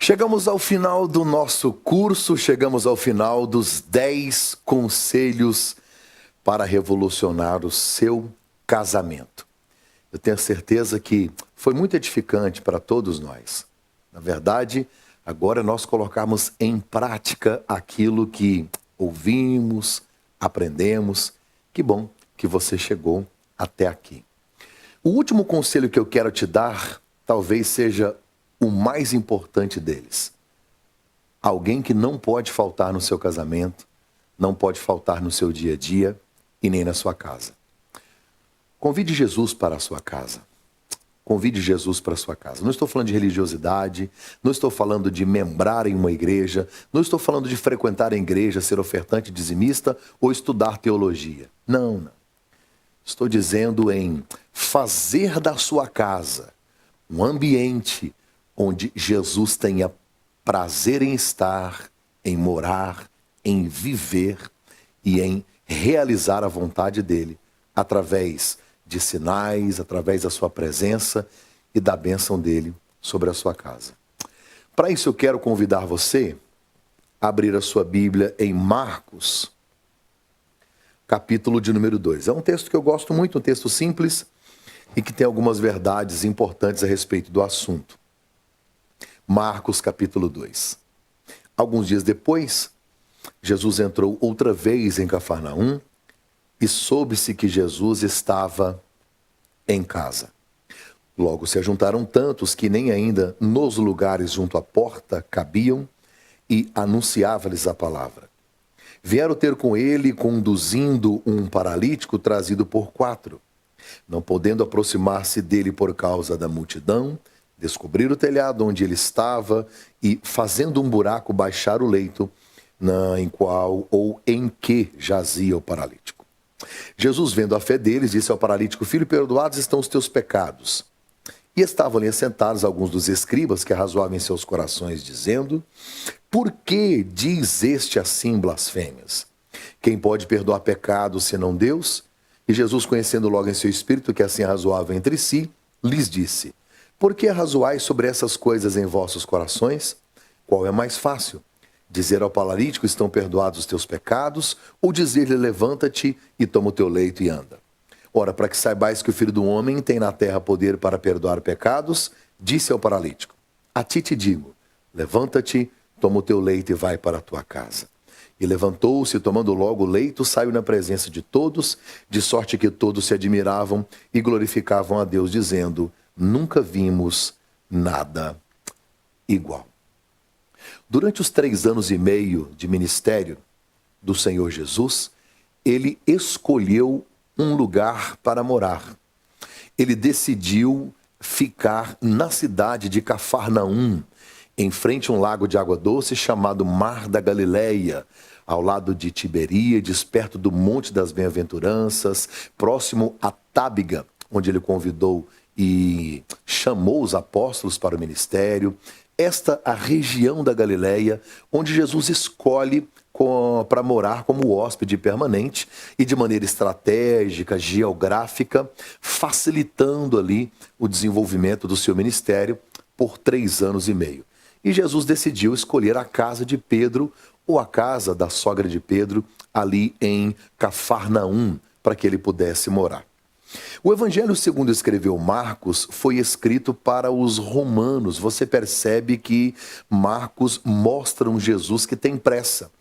Chegamos ao final do nosso curso, chegamos ao final dos 10 conselhos para revolucionar o seu casamento. Eu tenho certeza que foi muito edificante para todos nós. Na verdade, agora nós colocamos em prática aquilo que ouvimos, aprendemos. Que bom que você chegou até aqui. O último conselho que eu quero te dar talvez seja o mais importante deles. Alguém que não pode faltar no seu casamento, não pode faltar no seu dia a dia e nem na sua casa. Convide Jesus para a sua casa. Convide Jesus para a sua casa. Não estou falando de religiosidade, não estou falando de membrar em uma igreja, não estou falando de frequentar a igreja, ser ofertante dizimista ou estudar teologia. Não. Estou dizendo em fazer da sua casa um ambiente onde Jesus tenha prazer em estar, em morar, em viver e em realizar a vontade dele através de sinais, através da sua presença e da bênção dele sobre a sua casa. Para isso eu quero convidar você a abrir a sua Bíblia em Marcos, capítulo de número 2. É um texto que eu gosto muito, um texto simples e que tem algumas verdades importantes a respeito do assunto. Marcos capítulo 2. Alguns dias depois, Jesus entrou outra vez em Cafarnaum e soube-se que Jesus estava em casa. Logo se ajuntaram tantos que nem ainda nos lugares junto à porta cabiam e anunciava-lhes a palavra. Vieram ter com ele conduzindo um paralítico trazido por 4. Não podendo aproximar-se dele por causa da multidão, descobriram o telhado onde ele estava e, fazendo um buraco, baixaram o leito em que jazia o paralítico. Jesus, vendo a fé deles, disse ao paralítico: Filho, perdoados estão os teus pecados. E estavam ali assentados alguns dos escribas que arrazoavam em seus corações, dizendo: Por que diz este assim blasfêmias? Quem pode perdoar pecados senão Deus? E Jesus, conhecendo logo em seu espírito que assim arrazoavam entre si, lhes disse: Por que arrazoais sobre essas coisas em vossos corações? Qual é mais fácil? Dizer ao paralítico: estão perdoados os teus pecados, ou dizer-lhe: levanta-te e toma o teu leito e anda? Ora, para que saibais que o Filho do Homem tem na terra poder para perdoar pecados, disse ao paralítico: a ti te digo, levanta-te, toma o teu leito e vai para a tua casa. E levantou-se, tomando logo o leito, saiu na presença de todos, de sorte que todos se admiravam e glorificavam a Deus, dizendo: Nunca vimos nada igual. Durante os 3 anos e meio de ministério do Senhor Jesus, ele escolheu um lugar para morar. Ele decidiu ficar na cidade de Cafarnaum, em frente a um lago de água doce chamado Mar da Galileia, ao lado de Tiberíades, perto do Monte das Bem-aventuranças, próximo a Tábiga, onde ele convidou e chamou os apóstolos para o ministério. Esta a região da Galileia, onde Jesus escolhe para morar como hóspede permanente e de maneira estratégica, geográfica, facilitando ali o desenvolvimento do seu ministério por 3 anos e meio. E Jesus decidiu escolher a casa de Pedro ou a casa da sogra de Pedro ali em Cafarnaum, para que ele pudesse morar. O Evangelho segundo escreveu Marcos foi escrito para os romanos. Você percebe que Marcos mostra um Jesus que tem pressa.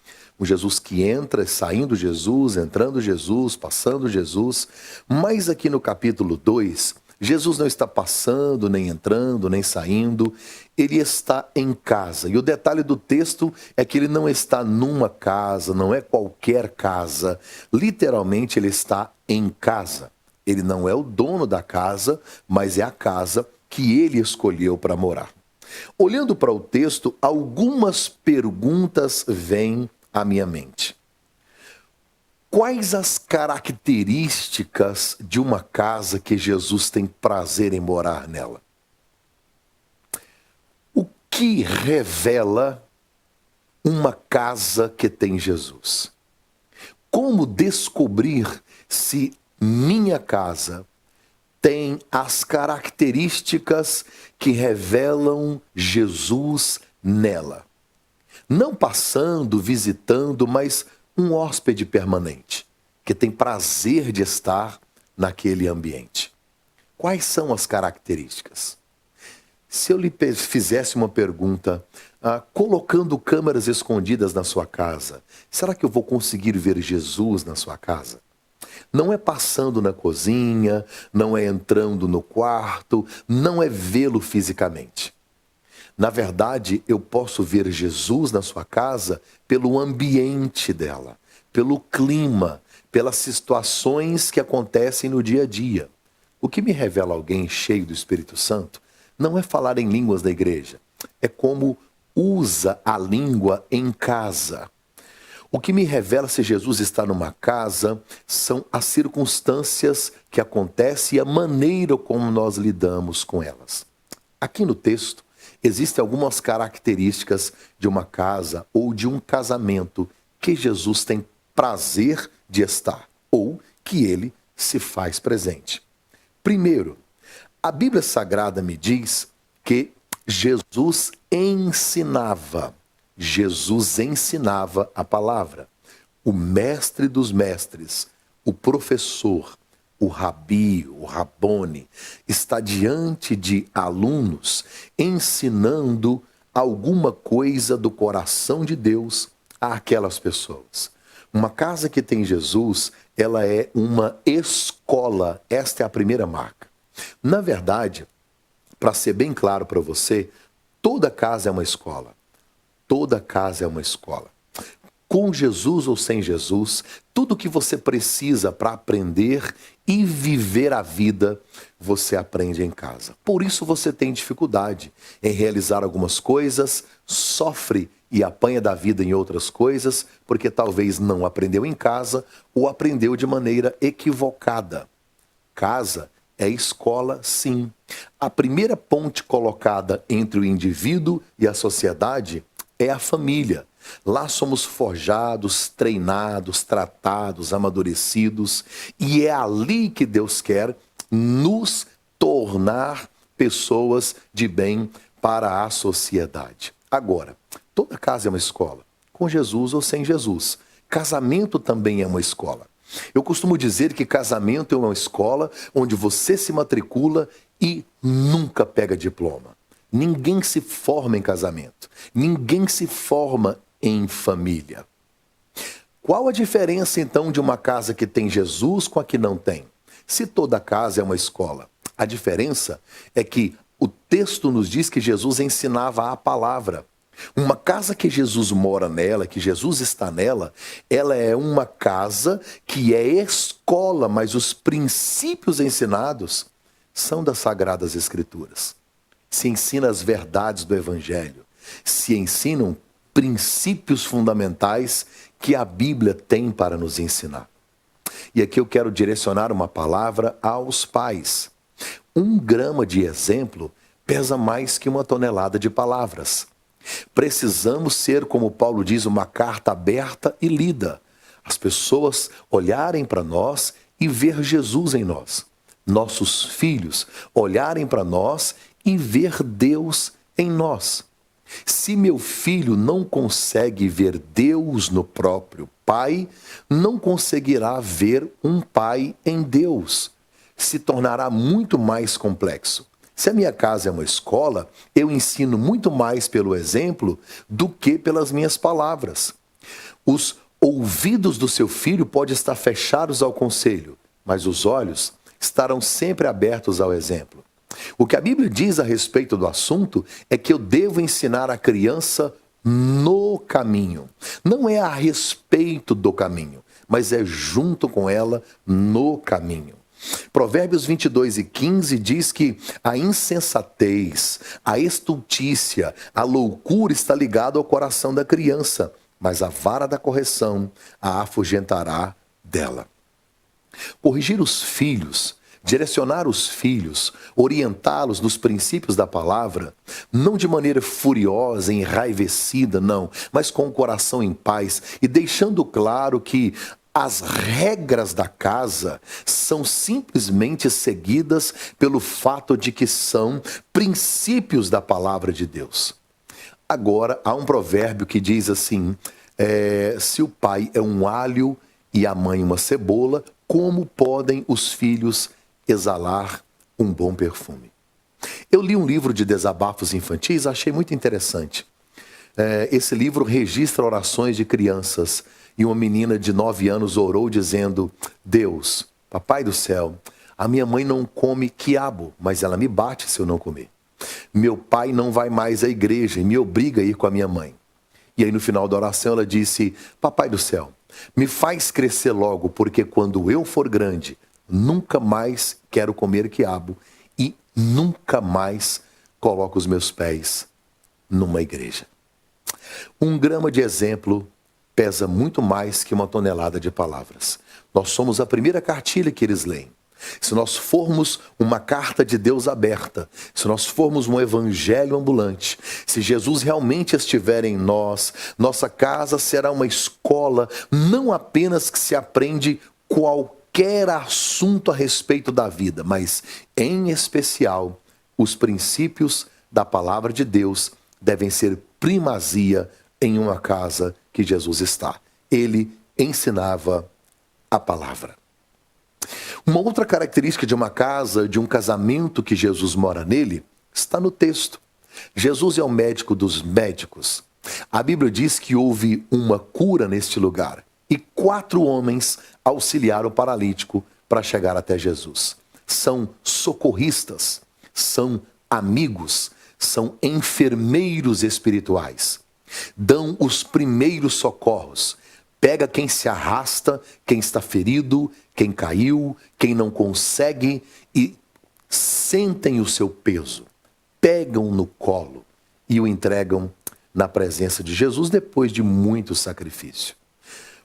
Um Jesus que entra, saindo Jesus, entrando Jesus, passando Jesus. Mas aqui no capítulo 2, Jesus não está passando, nem entrando, nem saindo. Ele está em casa. E o detalhe do texto é que ele não está numa casa, não é qualquer casa. Literalmente ele está em casa. Ele não é o dono da casa, mas é a casa que ele escolheu para morar. Olhando para o texto, algumas perguntas vêm à minha mente. Quais as características de uma casa que Jesus tem prazer em morar nela? O que revela uma casa que tem Jesus? Como descobrir se minha casa tem as características que revelam Jesus nela. Não passando, visitando, mas um hóspede permanente, que tem prazer de estar naquele ambiente. Quais são as características? Se eu lhe fizesse uma pergunta, colocando câmeras escondidas na sua casa, será que eu vou conseguir ver Jesus na sua casa? Não é passando na cozinha, não é entrando no quarto, não é vê-lo fisicamente. Na verdade, eu posso ver Jesus na sua casa pelo ambiente dela, pelo clima, pelas situações que acontecem no dia a dia. O que me revela alguém cheio do Espírito Santo não é falar em línguas da igreja, é como usa a língua em casa. O que me revela se Jesus está numa casa são as circunstâncias que acontecem e a maneira como nós lidamos com elas. Aqui no texto, existem algumas características de uma casa ou de um casamento que Jesus tem prazer de estar, ou que ele se faz presente. Primeiro, a Bíblia Sagrada me diz que Jesus ensinava a palavra. O mestre dos mestres, o professor, o rabi, o rabone, está diante de alunos ensinando alguma coisa do coração de Deus àquelas pessoas. Uma casa que tem Jesus, ela é uma escola. Esta é a primeira marca. Na verdade, para ser bem claro para você, toda casa é uma escola. Toda casa é uma escola. Com Jesus ou sem Jesus, tudo que você precisa para aprender e viver a vida, você aprende em casa. Por isso você tem dificuldade em realizar algumas coisas, sofre e apanha da vida em outras coisas, porque talvez não aprendeu em casa ou aprendeu de maneira equivocada. Casa é escola, sim. A primeira ponte colocada entre o indivíduo e a sociedade é a família. Lá somos forjados, treinados, tratados, amadurecidos, e é ali que Deus quer nos tornar pessoas de bem para a sociedade. Agora, toda casa é uma escola, com Jesus ou sem Jesus. Casamento também é uma escola. Eu costumo dizer que casamento é uma escola onde você se matricula e nunca pega diploma. Ninguém se forma em casamento. Ninguém se forma em família. Qual a diferença, então, de uma casa que tem Jesus com a que não tem? Se toda casa é uma escola, a diferença é que o texto nos diz que Jesus ensinava a palavra. Uma casa que Jesus mora nela, que Jesus está nela, ela é uma casa que é escola, mas os princípios ensinados são das Sagradas Escrituras. Se ensina as verdades do Evangelho, se ensinam princípios fundamentais que a Bíblia tem para nos ensinar. E aqui eu quero direcionar uma palavra aos pais. 1 grama de exemplo pesa mais que 1 tonelada de palavras. Precisamos ser, como Paulo diz, uma carta aberta e lida. As pessoas olharem para nós e ver Jesus em nós. Nossos filhos olharem para nós e ver Deus em nós. Se meu filho não consegue ver Deus no próprio pai, não conseguirá ver um pai em Deus. Se tornará muito mais complexo. Se a minha casa é uma escola, eu ensino muito mais pelo exemplo do que pelas minhas palavras. Os ouvidos do seu filho podem estar fechados ao conselho, mas os olhos estarão sempre abertos ao exemplo. O que a Bíblia diz a respeito do assunto é que eu devo ensinar a criança no caminho. Não é a respeito do caminho, mas é junto com ela no caminho. Provérbios 22:15 diz que a insensatez, a estultícia, a loucura está ligada ao coração da criança, mas a vara da correção a afugentará dela. Corrigir os filhos, direcionar os filhos, orientá-los nos princípios da palavra, não de maneira furiosa, enraivecida, não, mas com o coração em paz e deixando claro que as regras da casa são simplesmente seguidas pelo fato de que são princípios da palavra de Deus. Agora, há um provérbio que diz assim, se o pai é um alho e a mãe uma cebola, como podem os filhos exalar um bom perfume? Eu li um livro de desabafos infantis, achei muito interessante. Esse livro registra orações de crianças e uma menina de 9 anos orou dizendo: Deus, papai do céu, a minha mãe não come quiabo, mas ela me bate se eu não comer. Meu pai não vai mais à igreja e me obriga a ir com a minha mãe. E aí no final da oração ela disse: papai do céu, me faz crescer logo, porque quando eu for grande, nunca mais quero comer quiabo e nunca mais coloco os meus pés numa igreja. 1 grama de exemplo pesa muito mais que 1 tonelada de palavras. Nós somos a primeira cartilha que eles leem. Se nós formos uma carta de Deus aberta, se nós formos um evangelho ambulante, se Jesus realmente estiver em nós, nossa casa será uma escola, não apenas que se aprende qualquer assunto a respeito da vida, mas, em especial, os princípios da palavra de Deus devem ser primazia em uma casa que Jesus está. Ele ensinava a palavra. Uma outra característica de uma casa, de um casamento que Jesus mora nele, está no texto. Jesus é o médico dos médicos. A Bíblia diz que houve uma cura neste lugar e 4 homens auxiliaram o paralítico para chegar até Jesus. São socorristas, são amigos, são enfermeiros espirituais. Dão os primeiros socorros. Pega quem se arrasta, quem está ferido, quem caiu, quem não consegue e sentem o seu peso. Pegam no colo e o entregam na presença de Jesus depois de muito sacrifício.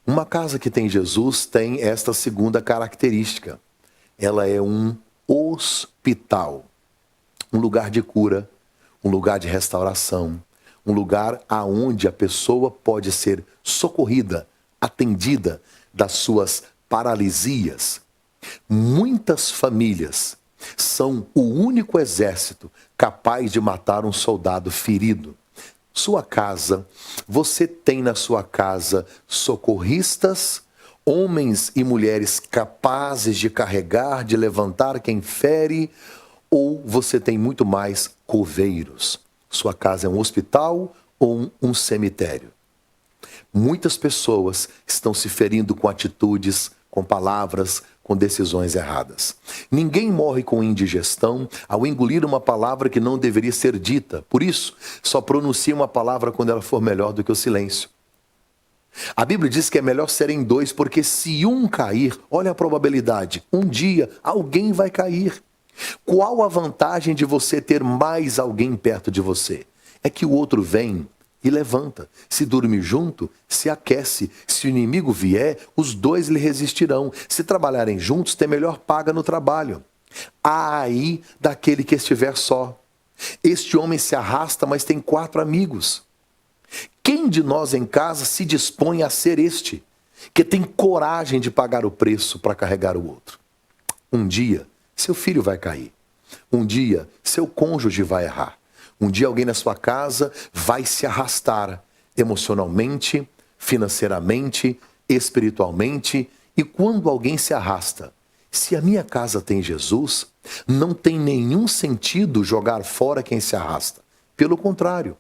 Uma casa que tem Jesus tem esta segunda característica. Ela é um hospital, um lugar de cura, um lugar de restauração, um lugar aonde a pessoa pode ser socorrida, atendida das suas paralisias. Muitas famílias são o único exército capaz de matar um soldado ferido. Sua casa, você tem na sua casa socorristas, homens e mulheres capazes de carregar, de levantar quem fere, ou você tem muito mais coveiros? Sua casa é um hospital ou um cemitério? Muitas pessoas estão se ferindo com atitudes, com palavras, com decisões erradas. Ninguém morre com indigestão ao engolir uma palavra que não deveria ser dita. Por isso, só pronuncia uma palavra quando ela for melhor do que o silêncio. A Bíblia diz que é melhor serem 2, porque se um cair, olha a probabilidade, um dia alguém vai cair. Qual a vantagem de você ter mais alguém perto de você? É que o outro vem e levanta. Se dormir junto, se aquece. Se o inimigo vier, os 2 lhe resistirão. Se trabalharem juntos, tem melhor paga no trabalho. Ai daquele que estiver só. Este homem se arrasta, mas tem 4 amigos. Quem de nós em casa se dispõe a ser este, que tem coragem de pagar o preço para carregar o outro? Um dia, seu filho vai cair. Um dia, seu cônjuge vai errar. Um dia alguém na sua casa vai se arrastar emocionalmente, financeiramente, espiritualmente. E quando alguém se arrasta, se a minha casa tem Jesus, não tem nenhum sentido jogar fora quem se arrasta. Pelo contrário,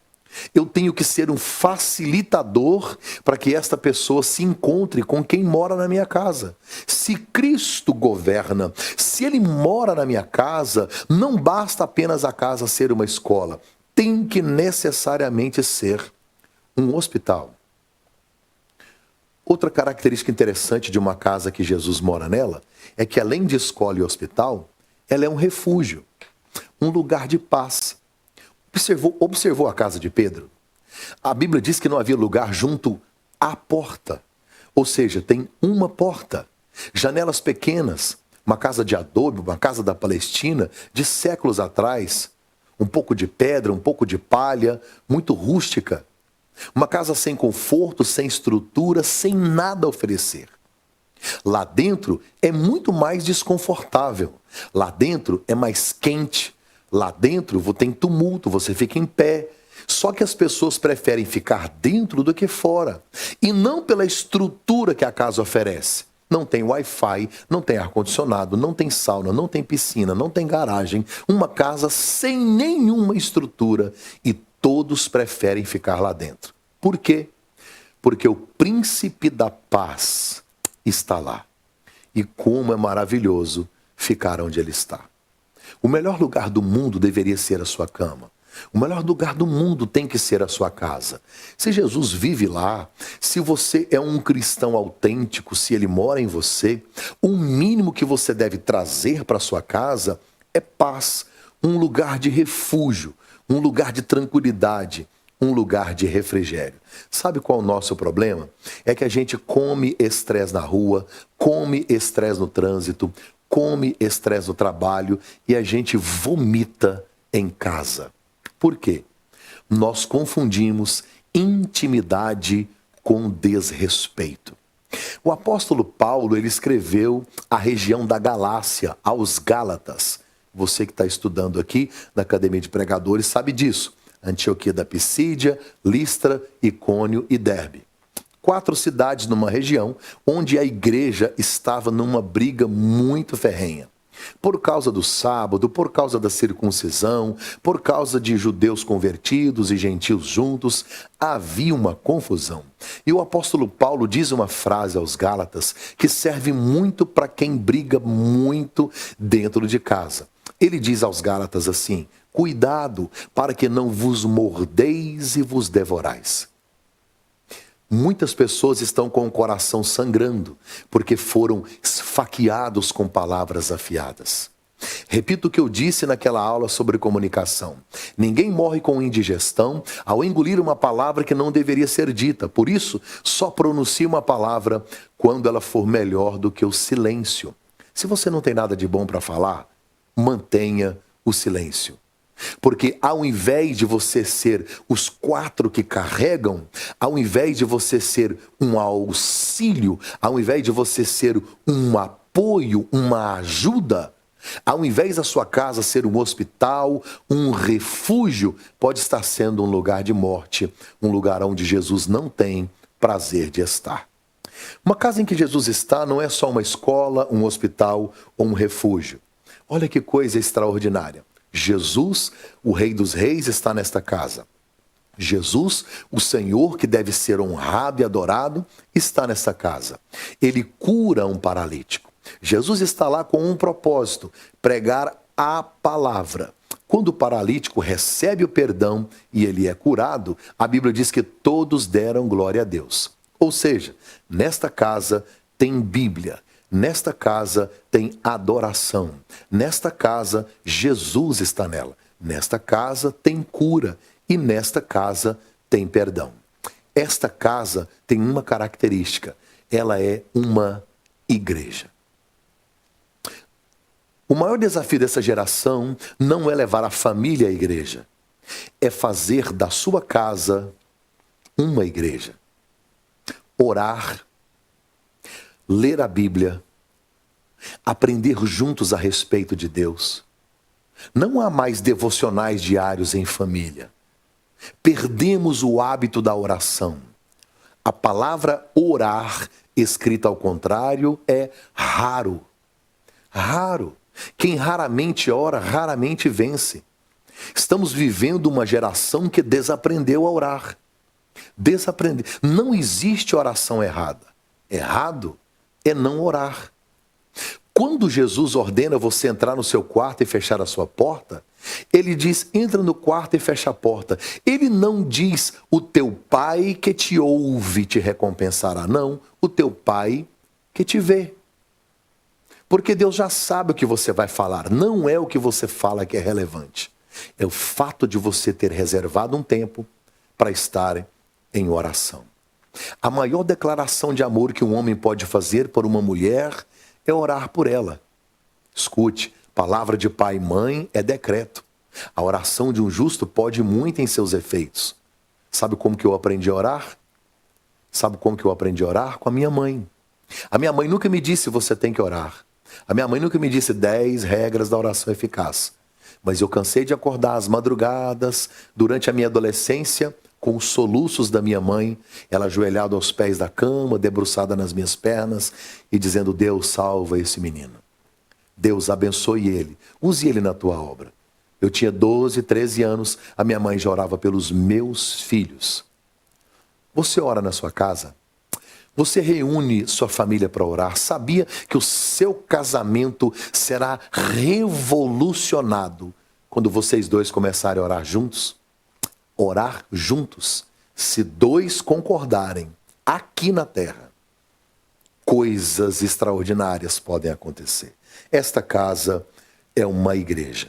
eu tenho que ser um facilitador para que esta pessoa se encontre com quem mora na minha casa. Se Cristo governa, se Ele mora na minha casa, não basta apenas a casa ser uma escola. Tem que necessariamente ser um hospital. Outra característica interessante de uma casa que Jesus mora nela é que, além de escola e hospital, ela é um refúgio, um lugar de paz. Observou a casa de Pedro? A Bíblia diz que não havia lugar junto à porta. Ou seja, tem uma porta. Janelas pequenas. Uma casa de adobe, uma casa da Palestina, de séculos atrás. Um pouco de pedra, um pouco de palha, muito rústica. Uma casa sem conforto, sem estrutura, sem nada a oferecer. Lá dentro é muito mais desconfortável. Lá dentro é mais quente. Lá dentro tem tumulto, você fica em pé. Só que as pessoas preferem ficar dentro do que fora. E não pela estrutura que a casa oferece. Não tem Wi-Fi, não tem ar-condicionado, não tem sauna, não tem piscina, não tem garagem. Uma casa sem nenhuma estrutura. E todos preferem ficar lá dentro. Por quê? Porque o príncipe da paz está lá. E como é maravilhoso ficar onde ele está. O melhor lugar do mundo deveria ser a sua cama. O melhor lugar do mundo tem que ser a sua casa. Se Jesus vive lá, se você é um cristão autêntico, se ele mora em você, o mínimo que você deve trazer para a sua casa é paz, um lugar de refúgio, um lugar de tranquilidade, um lugar de refrigério. Sabe qual é o nosso problema? É que a gente come estresse na rua, come estresse no trânsito, come estresse no trabalho e a gente vomita em casa. Por quê? Nós confundimos intimidade com desrespeito. O apóstolo Paulo, ele escreveu a região da Galácia, aos Gálatas. Você que está estudando aqui na Academia de Pregadores sabe disso. Antioquia da Pisídia, Listra, Icônio e Derbe. 4 cidades numa região onde a igreja estava numa briga muito ferrenha. Por causa do sábado, por causa da circuncisão, por causa de judeus convertidos e gentios juntos, havia uma confusão. E o apóstolo Paulo diz uma frase aos Gálatas que serve muito para quem briga muito dentro de casa. Ele diz aos Gálatas assim: cuidado para que não vos mordeis e vos devorais. Muitas pessoas estão com o coração sangrando porque foram esfaqueados com palavras afiadas. Repito o que eu disse naquela aula sobre comunicação. Ninguém morre com indigestão ao engolir uma palavra que não deveria ser dita. Por isso, só pronuncie uma palavra quando ela for melhor do que o silêncio. Se você não tem nada de bom para falar, mantenha o silêncio. Porque ao invés de você ser os 4 que carregam, ao invés de você ser um auxílio, ao invés de você ser um apoio, uma ajuda, ao invés da sua casa ser um hospital, um refúgio, pode estar sendo um lugar de morte, um lugar onde Jesus não tem prazer de estar. Uma casa em que Jesus está não é só uma escola, um hospital ou um refúgio. Olha que coisa extraordinária. Jesus, o Rei dos Reis, está nesta casa. Jesus, o Senhor que deve ser honrado e adorado, está nesta casa. Ele cura um paralítico. Jesus está lá com um propósito: pregar a palavra. Quando o paralítico recebe o perdão e ele é curado, a Bíblia diz que todos deram glória a Deus. Ou seja, nesta casa tem Bíblia. Nesta casa tem adoração. Nesta casa, Jesus está nela. Nesta casa tem cura. E nesta casa tem perdão. Esta casa tem uma característica. Ela é uma igreja. O maior desafio dessa geração não é levar a família à igreja. É fazer da sua casa uma igreja. Orar, ler a Bíblia, aprender juntos a respeito de Deus. Não há mais devocionais diários em família. Perdemos o hábito da oração. A palavra orar, escrita ao contrário, é raro. Raro. Quem raramente ora, raramente vence. Estamos vivendo uma geração que desaprendeu a orar. Desaprender. Não existe oração errada. Errado é não orar. Quando Jesus ordena você entrar no seu quarto e fechar a sua porta, ele diz: entra no quarto e fecha a porta. Ele não diz: o teu pai que te ouve te recompensará. Não, o teu pai que te vê. Porque Deus já sabe o que você vai falar. Não é o que você fala que é relevante. É o fato de você ter reservado um tempo para estar em oração. A maior declaração de amor que um homem pode fazer por uma mulher é orar por ela. Escute, palavra de pai e mãe é decreto. A oração de um justo pode muito em seus efeitos. Sabe como que eu aprendi a orar? Sabe como que eu aprendi a orar? Com a minha mãe. A minha mãe nunca me disse: você tem que orar. A minha mãe nunca me disse 10 regras da oração eficaz. mas eu cansei de acordar às madrugadas, durante a minha adolescência, com os soluços da minha mãe, ela ajoelhada aos pés da cama, debruçada nas minhas pernas e dizendo: Deus, salva esse menino. Deus, abençoe ele. Use ele na tua obra. Eu tinha 12, 13 anos, a minha mãe já orava pelos meus filhos. Você ora na sua casa? Você reúne sua família para orar? Sabia que o seu casamento será revolucionado quando vocês dois começarem a orar juntos? Orar juntos. Se dois concordarem aqui na terra, coisas extraordinárias podem acontecer. Esta casa é uma igreja.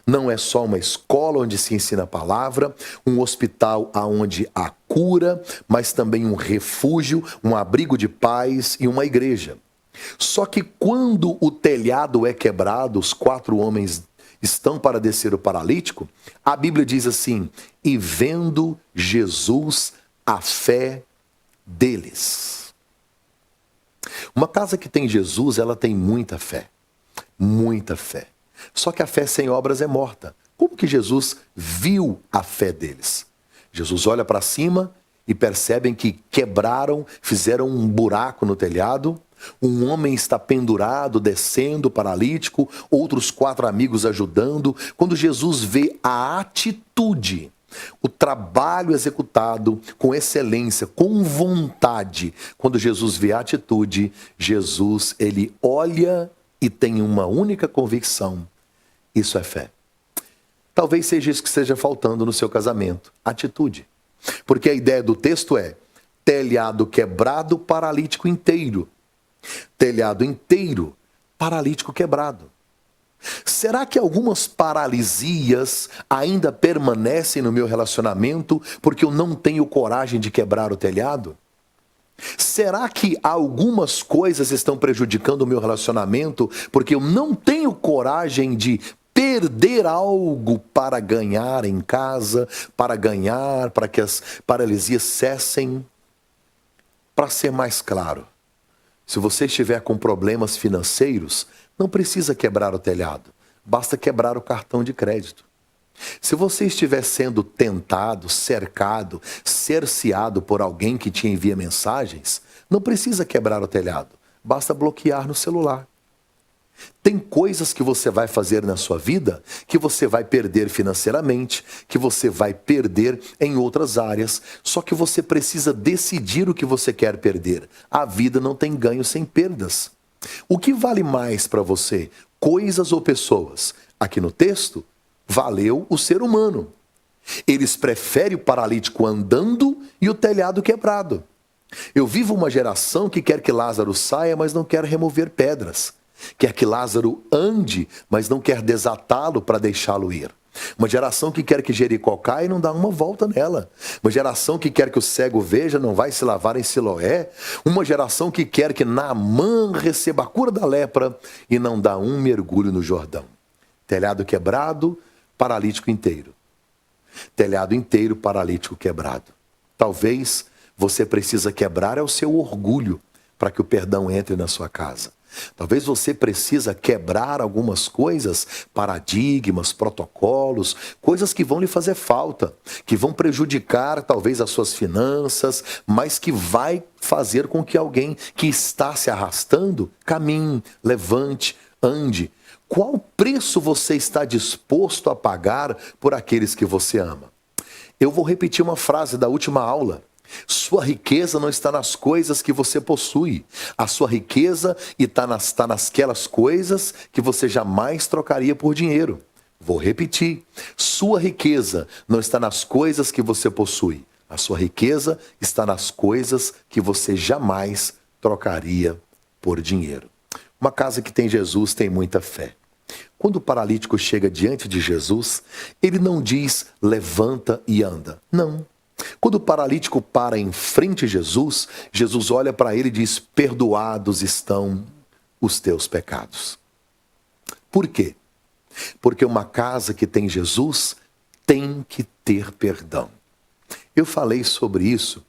Não é só uma escola onde se ensina a palavra, um hospital onde há cura, mas também um refúgio, um abrigo de paz e uma igreja. Só que quando o telhado é quebrado, os 4 homens estão para descer o paralítico, a Bíblia diz assim: e vendo Jesus a fé deles. Uma casa que tem Jesus, ela tem muita fé. Muita fé. Só que a fé sem obras é morta. Como que Jesus viu a fé deles? Jesus olha para cima e percebem que quebraram, fizeram um buraco no telhado. Um homem está pendurado, descendo, paralítico, outros 4 amigos ajudando. Quando Jesus vê a atitude, o trabalho executado com excelência, com vontade, quando Jesus vê a atitude, Jesus, ele olha e tem uma única convicção: isso é fé. Talvez seja isso que esteja faltando no seu casamento, atitude. Porque a ideia do texto é: telhado quebrado, paralítico inteiro. Telhado inteiro, paralítico quebrado. Será que algumas paralisias ainda permanecem no meu relacionamento porque eu não tenho coragem de quebrar o telhado? Será que algumas coisas estão prejudicando o meu relacionamento porque eu não tenho coragem de perder algo para ganhar em casa, para ganhar, para que as paralisias cessem? Para ser mais claro, se você estiver com problemas financeiros, não precisa quebrar o telhado, basta quebrar o cartão de crédito. Se você estiver sendo tentado, cercado, cerceado por alguém que te envia mensagens, não precisa quebrar o telhado, basta bloquear no celular. Tem coisas que você vai fazer na sua vida que você vai perder financeiramente, que você vai perder em outras áreas, só que você precisa decidir o que você quer perder. A vida não tem ganho sem perdas. O que vale mais para você, coisas ou pessoas? Aqui no texto, valeu o ser humano. Eles preferem o paralítico andando e o telhado quebrado. Eu vivo uma geração que quer que Lázaro saia, mas não quer remover pedras. Quer que Lázaro ande, mas não quer desatá-lo para deixá-lo ir. Uma geração que quer que Jericó caia e não dá uma volta nela. Uma geração que quer que o cego veja, não vai se lavar em Siloé. Uma geração que quer que Naamã receba a cura da lepra e não dá um mergulho no Jordão. Telhado quebrado, paralítico inteiro. Telhado inteiro, paralítico quebrado. Talvez você precisa quebrar o seu orgulho para que o perdão entre na sua casa. Talvez você precisa quebrar algumas coisas, paradigmas, protocolos, coisas que vão lhe fazer falta, que vão prejudicar talvez as suas finanças, mas que vai fazer com que alguém que está se arrastando caminhe, levante, ande. Qual preço você está disposto a pagar por aqueles que você ama? Eu vou repetir uma frase da última aula. Sua riqueza não está nas coisas que você possui. A sua riqueza está nasquelas coisas que você jamais trocaria por dinheiro. Vou repetir. Sua riqueza não está nas coisas que você possui. A sua riqueza está nas coisas que você jamais trocaria por dinheiro. Uma casa que tem Jesus tem muita fé. Quando o paralítico chega diante de Jesus, ele não diz levanta e anda. Não. Quando o paralítico para em frente a Jesus, Jesus olha para ele e diz: perdoados estão os teus pecados. Por quê? Porque uma casa que tem Jesus tem que ter perdão. Eu falei sobre isso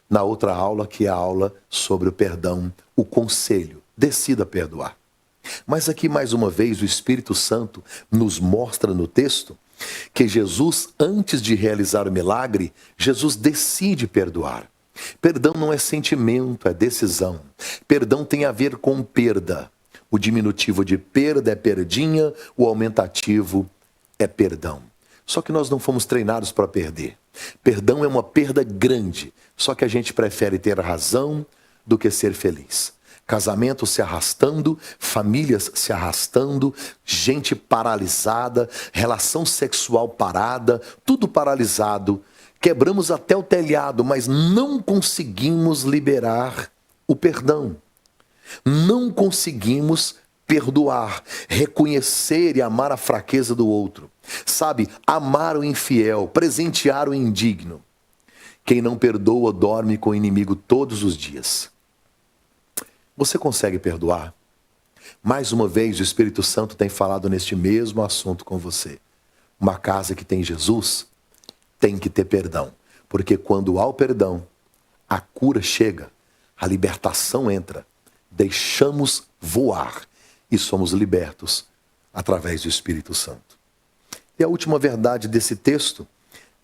na outra aula, que é a aula sobre o perdão, o conselho. Decida perdoar. Mas aqui, mais uma vez, o Espírito Santo nos mostra no texto que Jesus, antes de realizar o milagre, Jesus decide perdoar. Perdão não é sentimento, é decisão. Perdão tem a ver com perda. O diminutivo de perda é perdinha, o aumentativo é perdão. Só que nós não fomos treinados para perder. Perdão é uma perda grande, só que a gente prefere ter razão do que ser feliz. Casamento se arrastando, famílias se arrastando, gente paralisada, relação sexual parada, tudo paralisado. Quebramos até o telhado, mas não conseguimos liberar o perdão. Não conseguimos perdoar, reconhecer e amar a fraqueza do outro. Sabe, amar o infiel, presentear o indigno. Quem não perdoa dorme com o inimigo todos os dias. Você consegue perdoar? Mais uma vez, o Espírito Santo tem falado neste mesmo assunto com você. Uma casa que tem Jesus tem que ter perdão. Porque quando há o perdão, a cura chega, a libertação entra. Deixamos voar e somos libertos através do Espírito Santo. E a última verdade desse texto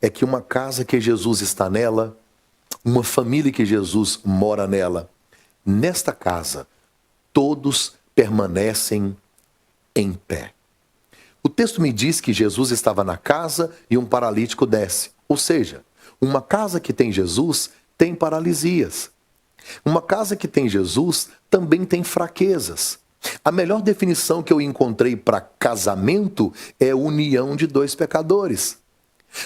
é que uma casa que Jesus está nela, uma família que Jesus mora nela, nesta casa, todos permanecem em pé. O texto me diz que Jesus estava na casa e um paralítico desce. Ou seja, uma casa que tem Jesus tem paralisias. Uma casa que tem Jesus também tem fraquezas. A melhor definição que eu encontrei para casamento é união de dois pecadores.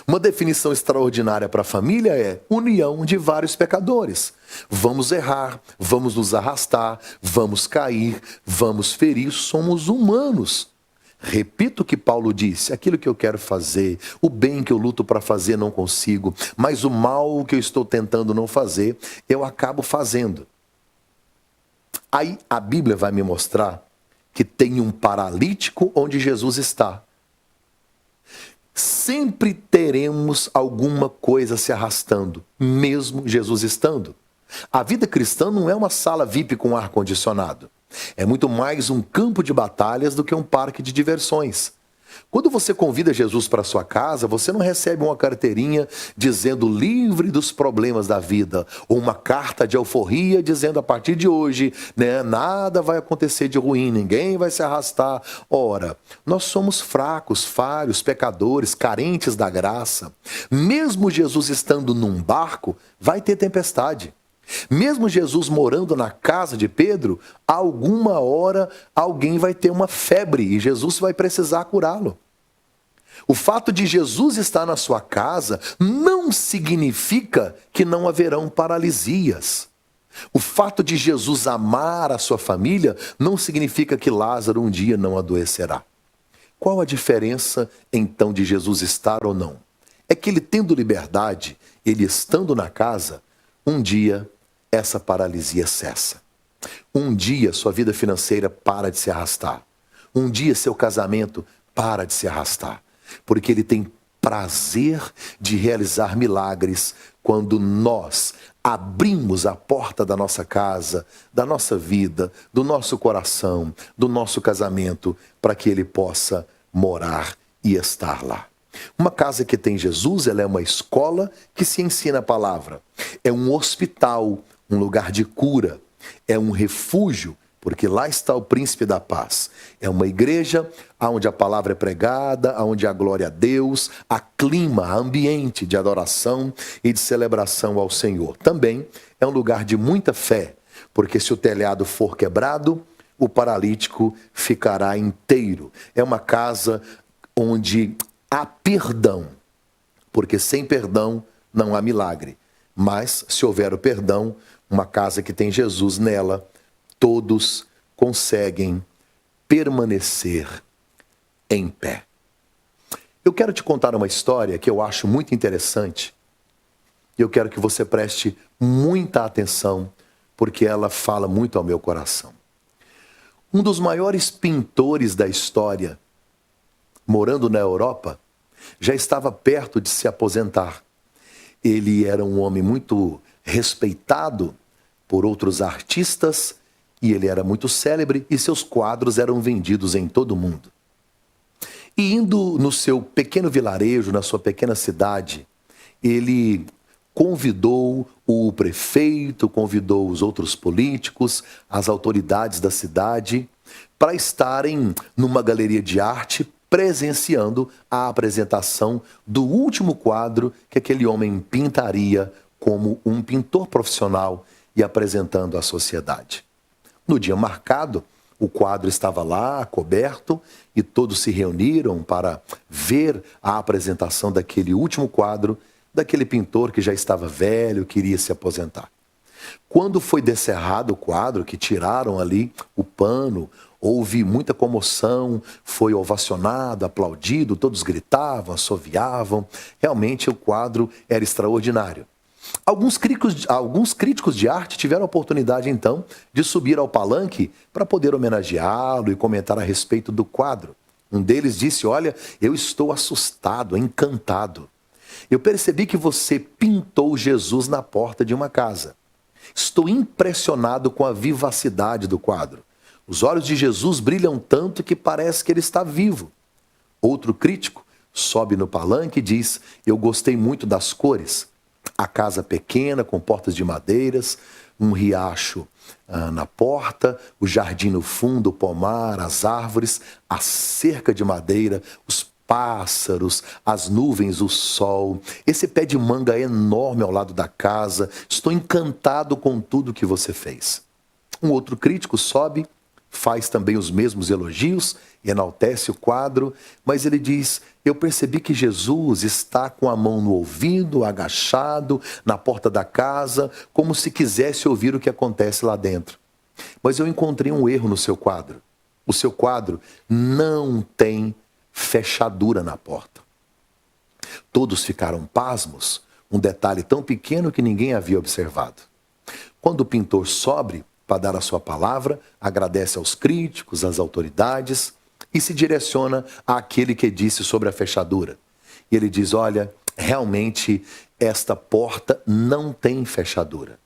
Uma definição extraordinária para a família é união de vários pecadores. Vamos errar, vamos nos arrastar, vamos cair, vamos ferir, somos humanos. Repito o que Paulo disse, aquilo que eu quero fazer, o bem que eu luto para fazer não consigo, mas o mal que eu estou tentando não fazer, eu acabo fazendo. Aí a Bíblia vai me mostrar que tem um paralítico onde Jesus está. Sempre teremos alguma coisa se arrastando, mesmo Jesus estando. A vida cristã não é uma sala VIP com ar-condicionado. É muito mais um campo de batalhas do que um parque de diversões. Quando você convida Jesus para sua casa, você não recebe uma carteirinha dizendo livre dos problemas da vida, ou uma carta de alforria dizendo a partir de hoje, nada vai acontecer de ruim, ninguém vai se arrastar. Ora, nós somos fracos, falhos, pecadores, carentes da graça. Mesmo Jesus estando num barco, vai ter tempestade. Mesmo Jesus morando na casa de Pedro, alguma hora alguém vai ter uma febre e Jesus vai precisar curá-lo. O fato de Jesus estar na sua casa não significa que não haverão paralisias. O fato de Jesus amar a sua família não significa que Lázaro um dia não adoecerá. Qual a diferença então de Jesus estar ou não? É que ele tendo liberdade, ele estando na casa, um dia essa paralisia cessa. Um dia sua vida financeira para de se arrastar. Um dia seu casamento para de se arrastar. Porque ele tem prazer de realizar milagres quando nós abrimos a porta da nossa casa, da nossa vida, do nosso coração, do nosso casamento, para que ele possa morar e estar lá. Uma casa que tem Jesus, ela é uma escola que se ensina a palavra. É um hospital, um lugar de cura. É um refúgio, porque lá está o príncipe da paz. É uma igreja onde a palavra é pregada, onde há glória a Deus, há clima, há ambiente de adoração e de celebração ao Senhor. Também é um lugar de muita fé, porque se o telhado for quebrado, o paralítico ficará inteiro. É uma casa onde há perdão, porque sem perdão não há milagre. Mas, se houver o perdão, uma casa que tem Jesus nela, todos conseguem permanecer em pé. Eu quero te contar uma história que eu acho muito interessante. E eu quero que você preste muita atenção, porque ela fala muito ao meu coração. Um dos maiores pintores da história, morando na Europa, já estava perto de se aposentar. Ele era um homem muito respeitado por outros artistas E ele era muito célebre e seus quadros eram vendidos em todo o mundo. E indo no seu pequeno vilarejo, na sua pequena cidade, ele convidou o prefeito, convidou os outros políticos, as autoridades da cidade, para estarem numa galeria de arte presenciando a apresentação do último quadro que aquele homem pintaria como um pintor profissional e apresentando à sociedade. No dia marcado, o quadro estava lá, coberto, e todos se reuniram para ver a apresentação daquele último quadro, daquele pintor que já estava velho, queria se aposentar. Quando foi descerrado o quadro, que tiraram ali o pano, houve muita comoção, foi ovacionado, aplaudido, todos gritavam, assoviavam. Realmente o quadro era extraordinário. Alguns críticos de arte tiveram a oportunidade, então, de subir ao palanque para poder homenageá-lo e comentar a respeito do quadro. Um deles disse: olha, eu estou assustado, encantado. Eu percebi que você pintou Jesus na porta de uma casa. Estou impressionado com a vivacidade do quadro. Os olhos de Jesus brilham tanto que parece que ele está vivo. Outro crítico sobe no palanque e diz: eu gostei muito das cores. A casa pequena, com portas de madeiras, um riacho na porta, o jardim no fundo, o pomar, as árvores, a cerca de madeira, os pássaros, as nuvens, o sol, esse pé de manga enorme ao lado da casa. Estou encantado com tudo que você fez. Um outro crítico sobe, faz também os mesmos elogios, enaltece o quadro, mas ele diz: eu percebi que Jesus está com a mão no ouvido, agachado, na porta da casa, como se quisesse ouvir o que acontece lá dentro. Mas eu encontrei um erro no seu quadro. O seu quadro não tem fechadura na porta. Todos ficaram pasmos, um detalhe tão pequeno que ninguém havia observado. Quando o pintor sobe para dar a sua palavra, agradece aos críticos, às autoridades e se direciona àquele que disse sobre a fechadura. E ele diz: olha, realmente esta porta não tem fechadura.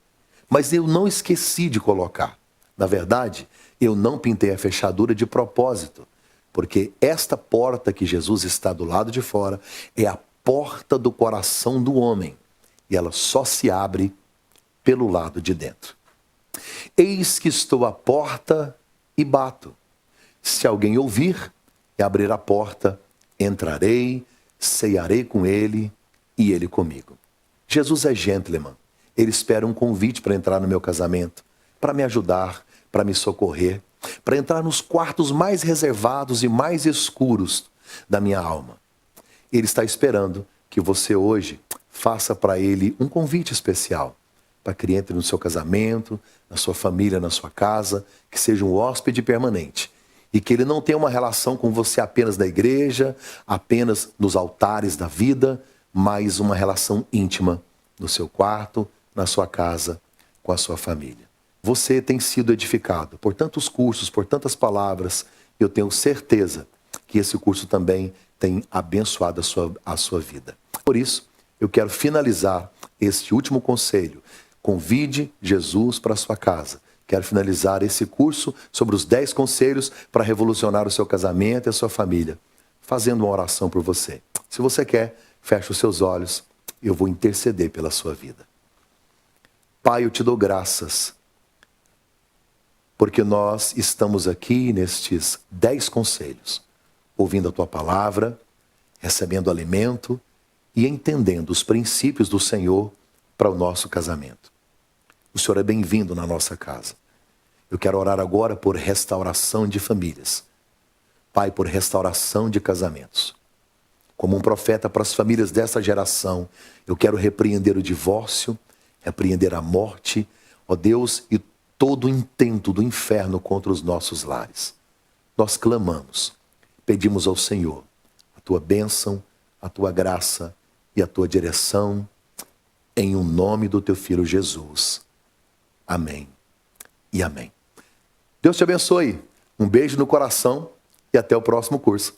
Mas eu não esqueci de colocar. Na verdade, eu não pintei a fechadura de propósito, porque esta porta que Jesus está do lado de fora é a porta do coração do homem, e ela só se abre pelo lado de dentro. Eis que estou à porta e bato. Se alguém ouvir e abrir a porta, entrarei, cearei com ele e ele comigo. Jesus é gentleman. Ele espera um convite para entrar no meu casamento, para me ajudar, para me socorrer, para entrar nos quartos mais reservados e mais escuros da minha alma. Ele está esperando que você hoje faça para ele um convite especial, para que ele entre no seu casamento, na sua família, na sua casa, que seja um hóspede permanente. E que ele não tenha uma relação com você apenas da igreja, apenas nos altares da vida, mas uma relação íntima no seu quarto, na sua casa, com a sua família. Você tem sido edificado por tantos cursos, por tantas palavras. Eu tenho certeza que esse curso também tem abençoado a sua vida. Por isso, eu quero finalizar este último conselho. Convide Jesus para a sua casa. Quero finalizar esse curso sobre os 10 conselhos para revolucionar o seu casamento e a sua família, fazendo uma oração por você. Se você quer, feche os seus olhos. Eu vou interceder pela sua vida. Pai, eu te dou graças, porque nós estamos aqui nestes 10 conselhos, ouvindo a tua palavra, recebendo alimento e entendendo os princípios do Senhor para o nosso casamento. O Senhor é bem-vindo na nossa casa. Eu quero orar agora por restauração de famílias. Pai, por restauração de casamentos. Como um profeta para as famílias dessa geração, eu quero repreender o divórcio, repreender a morte, ó Deus, e todo o intento do inferno contra os nossos lares. Nós clamamos, pedimos ao Senhor a tua bênção, a tua graça e a tua direção, em o nome do teu Filho Jesus. Amém e amém. Deus te abençoe. Um beijo no coração e até o próximo curso.